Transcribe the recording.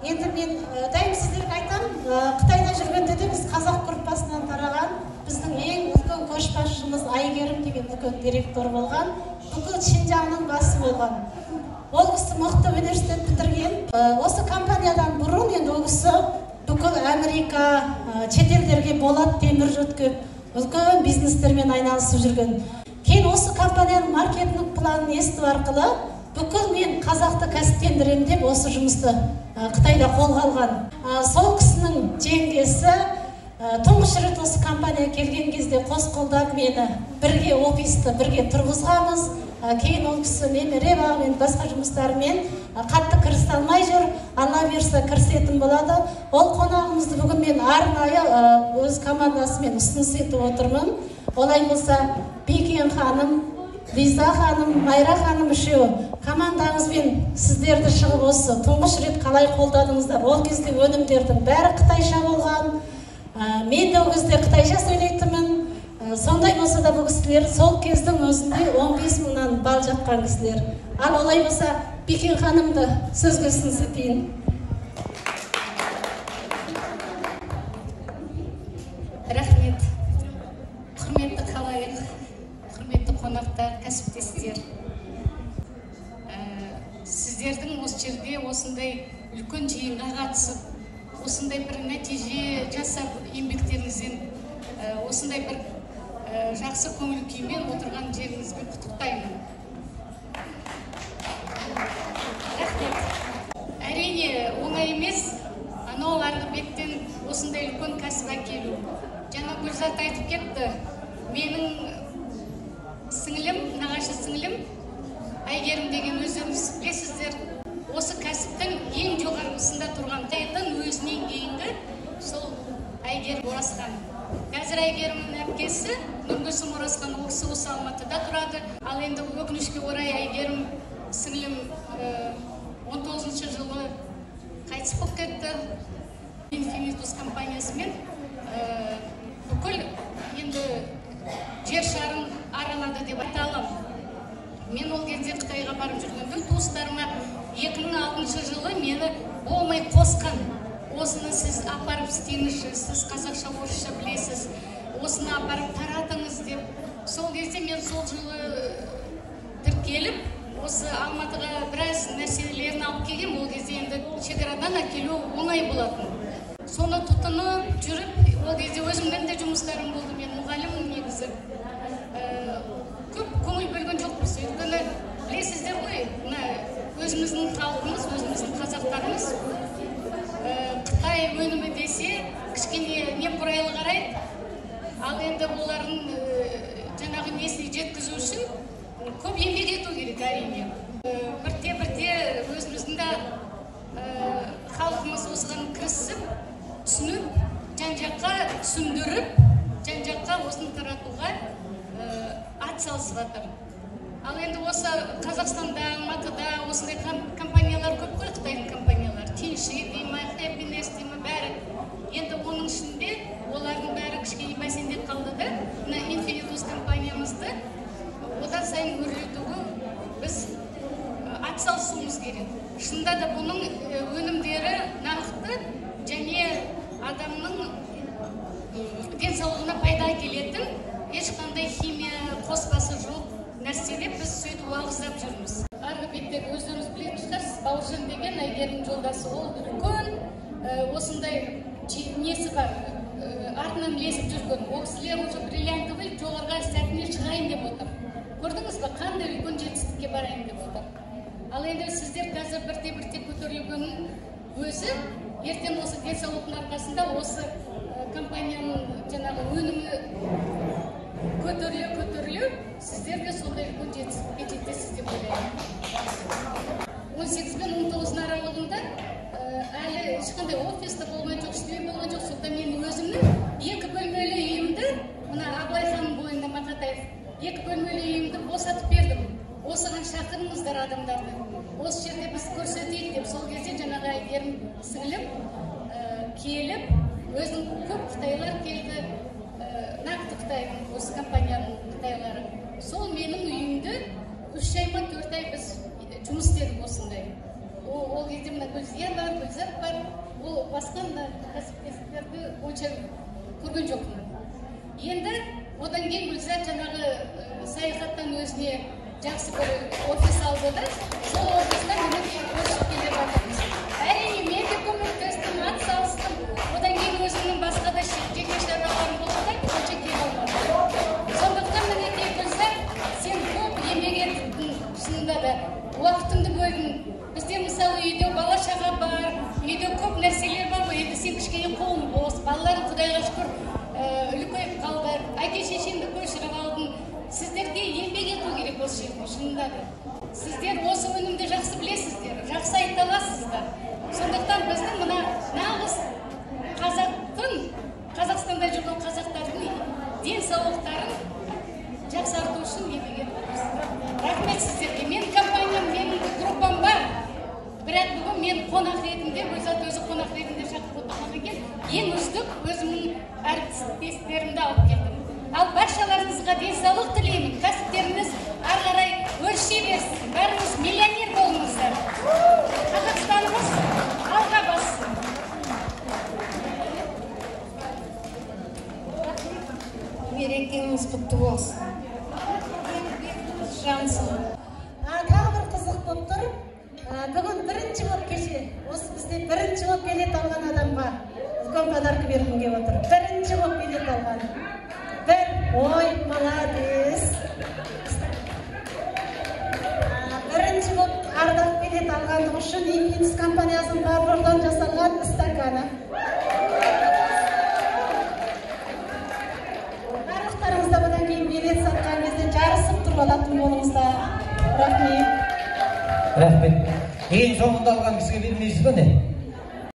Енді мен дайым сіздерге айтам, Қытайда жүргенде де біз қазақ группасынан тараған біздің ең үлкен көшбасшымыз Айгерім деген үлкен директор болған, бүкіл Шинжаңның басы болған. Ол кісі мықты университет бітірген. Осы компаниядан бұрын енді ол кісі бүкіл Америка, шетелдерге болат темір жөткеп, үлкен бизнестермен айналысып жүрген. Кейін осы компанияның маркетинг планын есту арқылы бүкіл мен қазақты кәсіптендірем деп осы жұмысты Қытайда қолға алған. Сол кісінің жеңгесі тұңғыш рет осы компания келген кезде қос қолдап мені бірге офисті бірге тұрғызғанбыз. Кейін ол кісі немере бағымен басқа жұмыстарымен қатты кірісе алмай жүр. Алла берсе кірісетін болады. Ол қонағымызды бүгін мен арнайы өз командасымен ұсыныс етіп отырмын. Олай болса Бекен ханым, Лиза ханым, Майра ханым үшеуі командаңызбен сіздерді шығып осы тұңғыш рет қалай қолдадыңыздар? Ол кезде өнімдердің бәрі қытайша болған. Мен де ол кезде қытайша сөйлейтінмін. Сондай болса да бұл кісілер сол кездің өзінде 15 мыңнан бал жатқан кісілер. Ал олай болса Бекен ханымды сөзге ұсыныс етейін. Рахмет. Құрметті қалайық, құрметті қонақтар, кәсіптестер. Сіздердің осы жерде осындай үлкен жиынға қатысып, осындай бір нәтиже жасап, еңбектеріңізден осындай бір жақсы көңіл күймен отырған жеріңізбен құттықтаймын. Рахмет. Әрине, оңай емес, анау арғы беттен осындай үлкен кәсіп әкелу. Жаңа Гүлзат айтып кетті, менің сіңілім, нағашы сіңілім, Айгерім деген өздеріңіз білесіздер, осы кәсіптің ең жоғарғысында тұрған Қытайдың өзінен кейінгі сол Айгерім Оразхан. Қазір Айгерімнің әпкесі Нұргүлсім Оразхан, ол кісі осы Алматыда тұрады. Ал енді өкінішке орай Айгерім сіңілім 19 жылы қайтыс болып кетті. Infinitus компаниясымен бүкіл енді жер шарын аралады деп айта аламын. Мен ол кезде Қытайға барып жүргенде туыстарыма 2006 жылы мені болмай қосқан. Осыны сіз апарып істеңізші, сіз қазақша орысша білесіз, осыны апарып таратыңыз деп. Сол кезде мен сол жылы тіркеліп, осы Алматыға біраз нәрселерін алып келген. Ол кезде енді шекарадан әкелу оңай болатын. Соны тұтынып жүріп, ол кезде өзімнің де жұмыстарым болды. Мен мұғаліммін негізі. Көп көңіл бөлген жоқпыз. Өйткені білесіздер ғой, өзіміздің халқымыз, өзіміздің қазақтарымыз Қытай өнімі десе, кішкене немқұрайлы қарайды. Ал енді олардың жаңағы несіне жеткізу үшін көп еңбек ету керек, әрине. Бірте-бірте өзіміздің де халқымыз осыған кірісіп, түсініп, жан-жаққа түсіндіріп, жан-жаққа осыны таратуға ат салысып жатыр. Ал енді осы Қазақстанда, Алматыда осындай компаниялар көп қой, Қытайдың компаниялар. Тинши деймі, Happiness деймі, бәрі. Енді оның ішінде олардың бәрі кішкене бәсеңдеп қалды да, Infinitus компаниямызды одан сайын өрлетуге біз ат салысуымыз керек. Шынында да бұның өнімдері нақты және адамның денсаулығына пайда әкелетін ешқандай химия қоспасы жоқ нәрселер біз сөйтіп уағыздап жүрміз. Арғы беттегі өздеріңіз білетін шығарсыз, Бауыржан деген Айгерімнің жолдасы, ол үлкен осындай несі бар, артынан ілесіп жүрген. Ол кісілер уже бриллиантовый жоғарғы сәтіне шығайын деп отыр. Көрдіңіз бе, қандай үлкен жетістікке барайын деп отыр. Ал енді сіздер қазір бірте-бірте көтерілгеннің өзі, ертең осы денсаулықтың арқасында осы компанияның жаңағы өнімі көтерілу, сіздер де сондай үлкен жетістікке жетесіз деп ойлаймын. 18 пен 19 аралығында әлі ешқандай офиста болған жоқ, істеу болған жоқ. Сонда мен өзімнің 2 бөлмелі үйімді, мына Абылайханның бойында Мақатаев, 2 бөлмелі үйімді босатып бердім. Осыған шақырыңыздар адамдарды. Осы жерде біз көрсетейік деп, сол кезде жаңағы Айгерім сіңілім келіп, өзінің көп қытайлар келді, нақты Қытайдың, осы компанияның қытайлары. Сол менің үйімді 3 ай ма 4 ай біз жұмыс істедік осындай. Ол кезде мына Гүлзия бар, Гүлзат бар, басқан кәсіпкерлерді онша көрген жоқпын. Енді одан кейін Гүлзат жаңағы саяхаттан өзіне жақсы бір офис алды да, сол офистан мінекей көшіп келе жатырмыз. Әрине, мен де көмектестім, ат салыстым. Одан кейін өзімнің басқа да жеке шаруаларым болды да, онша келе алмадым. Сондықтан мінекей Гүлзат, сен көп еңбек еттің, шынында да уақытыңды бөлдің. Бізде мысалы үйде бала шаға бар, үйде көп нәрселер бар ғой, енді сен кішкене қолың бос, балаларың Құдайға шүкір үлкейіп қалды, әке шешеңді көшіріп алдың. Сіздерге еңбек ету керек осы жерде, шынында да. Сіздер осы өнімді жақсы білесіздер, жақсы айта аласыздар. Сондықтан біздің мына нағыз қазақтың, Қазақстанда жүрген қазақтардың денсаулықтарын жақсарту үшін еңбек етеміз. Рахмет сіздерге. Мен компаниям, менің группам бар. Бірақ бүгін мен қонақ ретінде, Гүлзат өзі қонақ ретінде шақырып отырғаннан кейін ең үздік өзімнің әріптестерімді алып келдім. Ал баршаларыңызға денсаулық тілеймін. Кәсіптеріңіз ары қарай өрши берсін. Бәріңіз миллионер болыңыздар. Қазақстанымыз алға бассын. Мерекеңіз құтты болсын. Жансын. Тағы бір қызық болып тұр. Бүгін бірінші болып кеше, осы бізде бірінші болып билет алған адамға үлкен подарка бергім келіп отыр. Бірінші болып билет алған. Бір, ой, молодец. Бірінші болып ардақ билет алғандығы үшін Инфинкс компаниясының Барбардан жасалған стаканы. Барлықтарыңызда бұдан кейін билет сатқан кезде жарысып тұрып алатын болыңыздар. Рахмет. Рахмет. Ең соңында алған кісіге бермейсіз бе не?